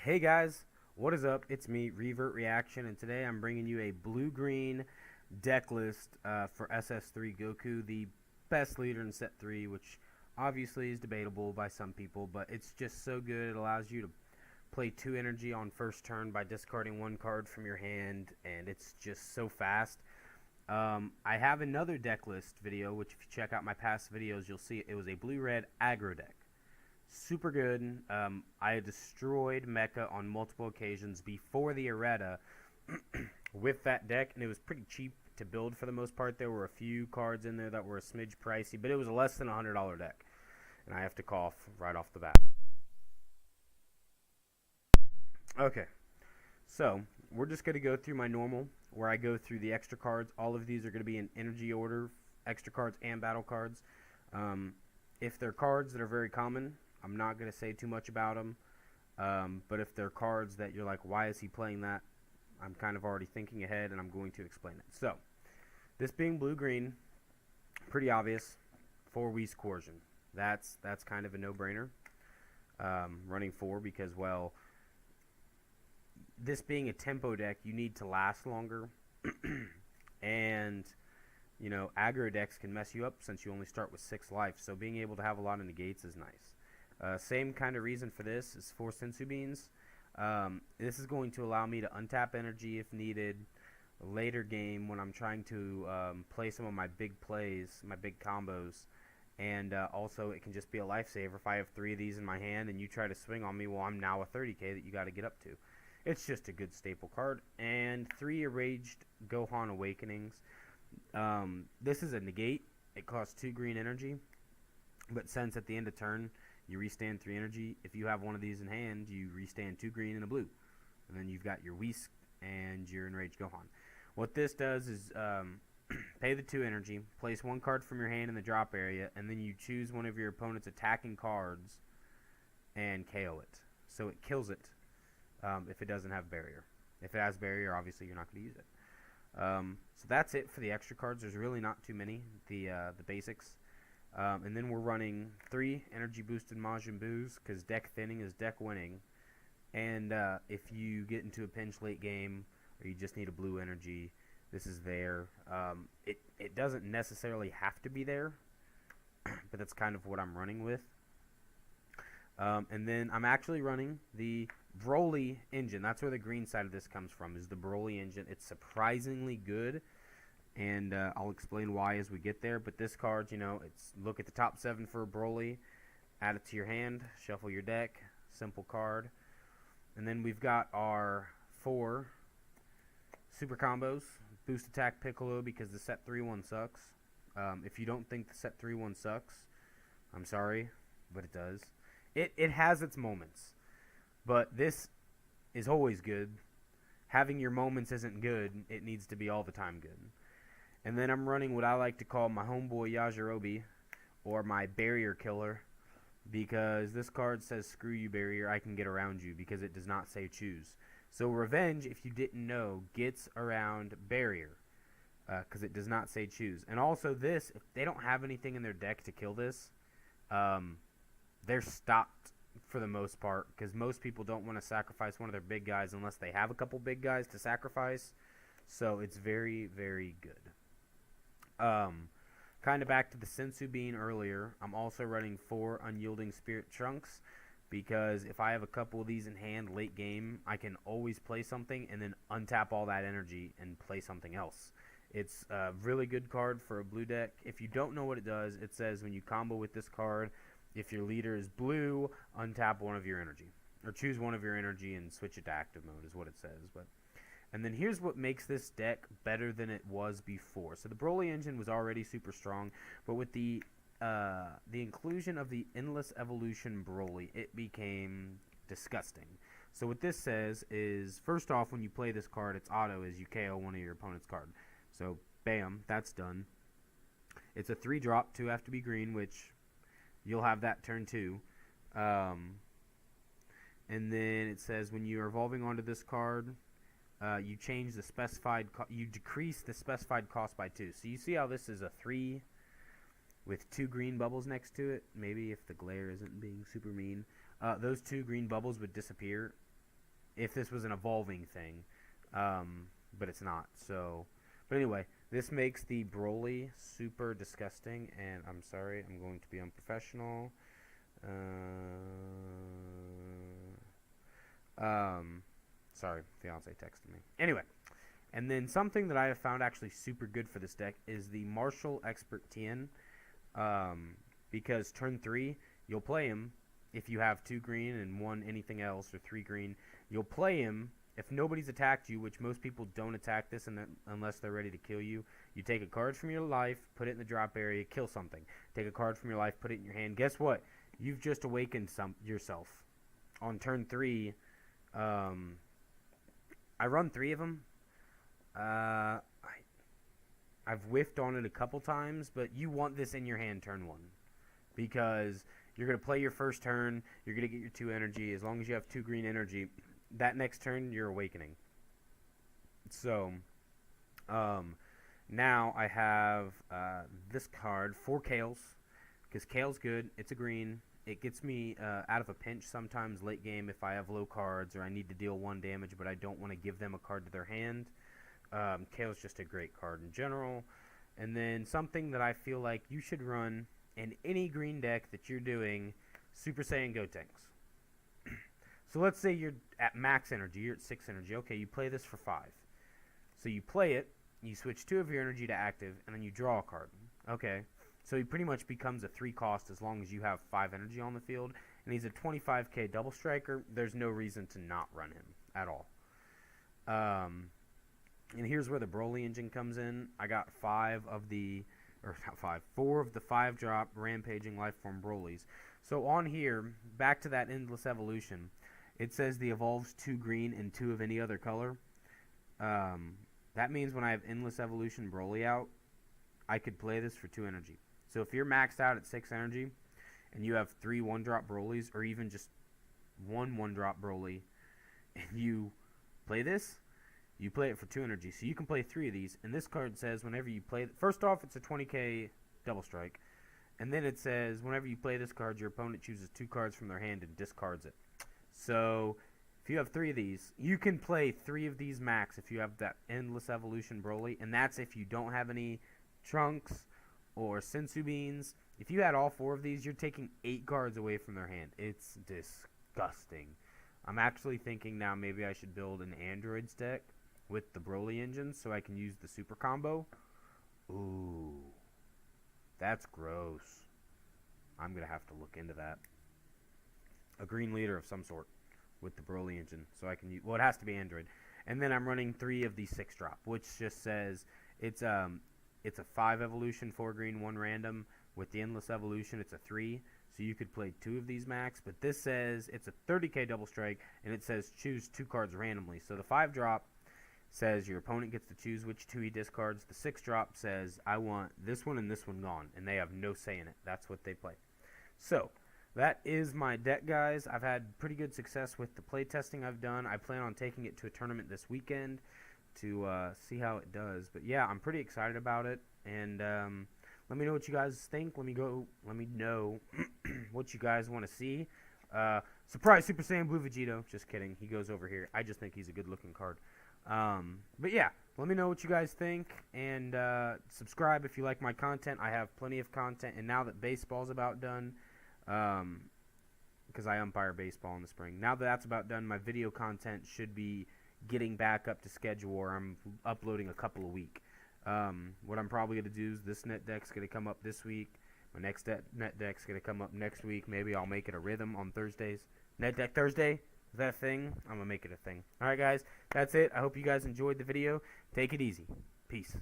Hey guys, what is up? It's me, Revert Reaction, and today I'm bringing you a blue-green deck list for SS3 Goku, the best leader in Set 3, which obviously is debatable by some people, but it's just so good. It allows you to play 2 energy on first turn by discarding 1 card from your hand, and it's just so fast. I have another deck list video, which if you check out my past videos, you'll see it was a blue-red aggro deck. Super good. I destroyed Mecha on multiple occasions before the errata with that deck, and it was pretty cheap to build for the most part. There were a few cards in there that were a smidge pricey, but it was a less than $100 deck, and I have to cough right off the bat. Okay, so we're just going to go through my normal, where I go through the extra cards. All of these are going to be in energy order, extra cards and battle cards. If they're cards that are very common, I'm not going to say too much about them. But if they're cards that you're like, why is he playing that? I'm kind of already thinking ahead, and I'm going to explain it. So, this being blue-green, pretty obvious. 4 Whis Coercion. That's kind of a no-brainer. Running 4 because, well, this being a tempo deck, you need to last longer. And, you know, aggro decks can mess you up since you only start with 6 life. So being able to have a lot of negates is nice. Same kind of reason for this is 4 Sensu Beans. This is going to allow me to untap energy if needed later game when I'm trying to play some of my big plays, my big combos. And also it can just be a lifesaver if I have 3 of these in my hand and you try to swing on me, well, I'm now a 30k that you got to get up to. It's just a good staple card. And 3 Enraged Gohan Awakenings. This is a negate. It costs 2 green energy. But since at the end of turn you restand 3 energy, if you have one of these in hand, you restand 2 green and a blue. And then you've got your Whis and your Enraged Gohan. What this does is pay the 2 energy, place 1 card from your hand in the drop area, and then you choose one of your opponent's attacking cards and KO it. So it kills it. If it doesn't have barrier. If it has barrier, obviously you're not going to use it. So that's it for the extra cards. There's really not too many. The basics. And then we're running 3 energy boosted Majin Boos because deck thinning is deck winning. And if you get into a pinch late game or you just need a blue energy, this is there. It doesn't necessarily have to be there, but that's kind of what I'm running with. And then I'm actually running the Broly engine. That's where the green side of this comes from, is the Broly engine. It's surprisingly good, and I'll explain why as we get there. But this card, you know, it's look at the top 7 for Broly, add it to your hand, shuffle your deck, simple card. And then we've got our 4 super combos. Boost attack Piccolo because the set 3-1 sucks. If you don't think the set 3-1 sucks, I'm sorry, but it does. It has its moments, but this is always good. Having your moments isn't good. It needs to be all the time good. And then I'm running what I like to call my homeboy Yajirobe, or my barrier killer, because this card says screw you barrier, I can get around you, because it does not say choose. So Revenge, if you didn't know, gets around barrier, because it does not say choose. And also this, if they don't have anything in their deck to kill this, they're stopped for the most part, because most people don't want to sacrifice one of their big guys unless they have a couple big guys to sacrifice. So it's very, very good. Kind of back to the Sensu Bean earlier, I'm also running 4 Unyielding Spirit Trunks, because if I have a couple of these in hand late game, I can always play something and then untap all that energy and play something else. It's a really good card for a blue deck. If you don't know what it does, it says when you combo with this card, if your leader is blue, untap one of your energy. Or choose one of your energy and switch it to active mode is what it says. And then here's what makes this deck better than it was before. So the Broly engine was already super strong, but with the inclusion of the Endless Evolution Broly, it became disgusting. So what this says is, first off, when you play this card, its auto is you KO one of your opponent's card. So, bam, that's done. It's a 3-drop, 2 have to be green, which you'll have that turn 2. And then it says when you are evolving onto this card, you change the specified, you decrease the specified cost by 2. So you see how this is a 3 with 2 green bubbles next to it. Maybe if the glare isn't being super mean, those 2 green bubbles would disappear if this was an evolving thing, but it's not. So, but anyway, this makes the Broly super disgusting, and I'm sorry, I'm going to be unprofessional. Sorry, fiance texted me. Anyway, and then something that I have found actually super good for this deck is the Martial Expert Tien, because turn 3, you'll play him if you have 2 green and 1 anything else, or 3 green. You'll play him if nobody's attacked you, which most people don't attack this unless they're ready to kill you. You take a card from your life, put it in the drop area, kill something. Take a card from your life, put it in your hand. Guess what? You've just awakened yourself. On turn 3, I run 3 of them. I've whiffed on it a couple times, but you want this in your hand turn 1. Because you're going to play your first turn, you're going to get your 2 energy. As long as you have 2 green energy, that next turn, you're awakening. So, now I have this card, 4 Kales, because Kale's good. It's a green. It gets me out of a pinch sometimes late game if I have low cards or I need to deal 1 damage, but I don't want to give them a card to their hand. Kale's just a great card in general. And then something that I feel like you should run in any green deck that you're doing, Super Saiyan Gotenks. So let's say you're at max energy, you're at 6 energy. Okay, you play this for 5. So you play it, you switch 2 of your energy to active, and then you draw a card. Okay, so he pretty much becomes a 3 cost as long as you have 5 energy on the field. And he's a 25k double striker. There's no reason to not run him at all. And here's where the Broly engine comes in. I got 4 of the 5 drop rampaging lifeform Brolys. So on here, back to that endless evolution, it says the evolves 2 green and 2 of any other color. That means when I have endless evolution Broly out, I could play this for 2 energy. So if you're maxed out at 6 energy and you have 3 1-drop Brolys, or even just 1 1-drop Broly, and you play this, you play it for 2 energy. So you can play 3 of these. And this card says whenever you play... First off, it's a 20k double strike. And then it says whenever you play this card, your opponent chooses 2 cards from their hand and discards it. So if you have 3 of these, you can play 3 of these max if you have that endless evolution Broly. And that's if you don't have any Trunks or Sensu Beans. If you had all 4 of these, you're taking 8 cards away from their hand. It's disgusting. I'm actually thinking now maybe I should build an Androids deck with the Broly engine so I can use the super combo. Ooh, that's gross. I'm going to have to look into that. A green leader of some sort with the Broly engine so I can use... Well, it has to be Android. And then I'm running 3 of the 6 drop, which just says it's a 5 evolution, 4 green, 1 random. With the endless evolution, it's a 3. So you could play 2 of these max. But this says it's a 30k double strike, and it says choose 2 cards randomly. So the 5 drop says your opponent gets to choose which 2 he discards. The 6 drop says I want this one and this one gone, and they have no say in it. That's what they play. So that is my deck, guys. I've had pretty good success with the play testing I've done. I plan on taking it to a tournament this weekend to see how it does. But yeah, I'm pretty excited about it, and let me know what you guys think. Let me know what you guys want to see. Surprise Super Saiyan Blue Vegito. Just kidding. He goes over here. I just think he's a good looking card. But yeah, let me know what you guys think, and subscribe if you like my content. I have plenty of content, and now that baseball's about done, because I umpire baseball in the spring, now that that's about done, my video content should be getting back up to schedule, where I'm uploading a couple a week. What I'm probably going to do is this net deck's going to come up this week. My next net deck's going to come up next week. Maybe I'll make it a rhythm on Thursdays. Net deck Thursday? Is that a thing? I'm going to make it a thing. Alright, guys. That's it. I hope you guys enjoyed the video. Take it easy. Peace.